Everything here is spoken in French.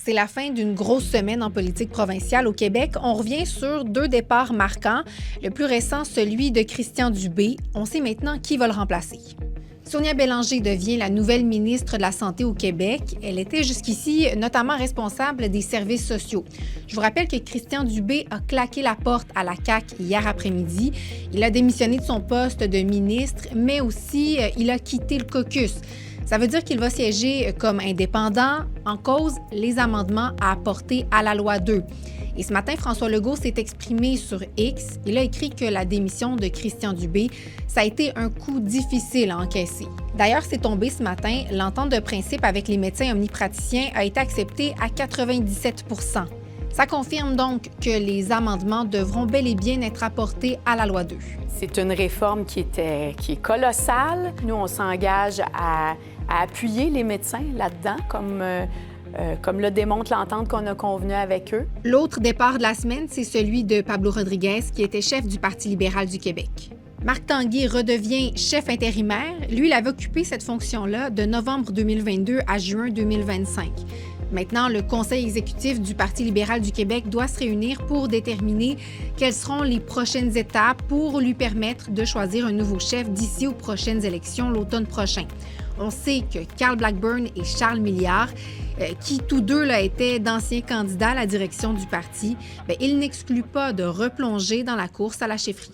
C'est la fin d'une grosse semaine en politique provinciale au Québec. On revient sur deux départs marquants. Le plus récent, celui de Christian Dubé. On sait maintenant qui va le remplacer. Sonia Bélanger devient la nouvelle ministre de la Santé au Québec. Elle était jusqu'ici notamment responsable des services sociaux. Je vous rappelle que Christian Dubé a claqué la porte à la CAQ hier après-midi. Il a démissionné de son poste de ministre, mais aussi il a quitté le caucus. Ça veut dire qu'il va siéger comme indépendant, en cause les amendements à apporter à la loi 2. Et ce matin, François Legault s'est exprimé sur X. Il a écrit que la démission de Christian Dubé, ça a été un coup difficile à encaisser. D'ailleurs, c'est tombé ce matin, l'entente de principe avec les médecins omnipraticiens a été acceptée à 97 %. Ça confirme donc que les amendements devront bel et bien être apportés à la loi 2. C'est une réforme qui est colossale. Nous, on s'engage à appuyer les médecins là-dedans, comme le démontre l'entente qu'on a convenue avec eux. L'autre départ de la semaine, c'est celui de Pablo Rodriguez, qui était chef du Parti libéral du Québec. Marc Tanguay redevient chef intérimaire. Lui, il avait occupé cette fonction-là de novembre 2022 à juin 2025. Maintenant, le Conseil exécutif du Parti libéral du Québec doit se réunir pour déterminer quelles seront les prochaines étapes pour lui permettre de choisir un nouveau chef d'ici aux prochaines élections l'automne prochain. On sait que Carl Blackburn et Charles Milliard, qui tous deux étaient d'anciens candidats à la direction du parti, ils n'excluent pas de replonger dans la course à la chefferie.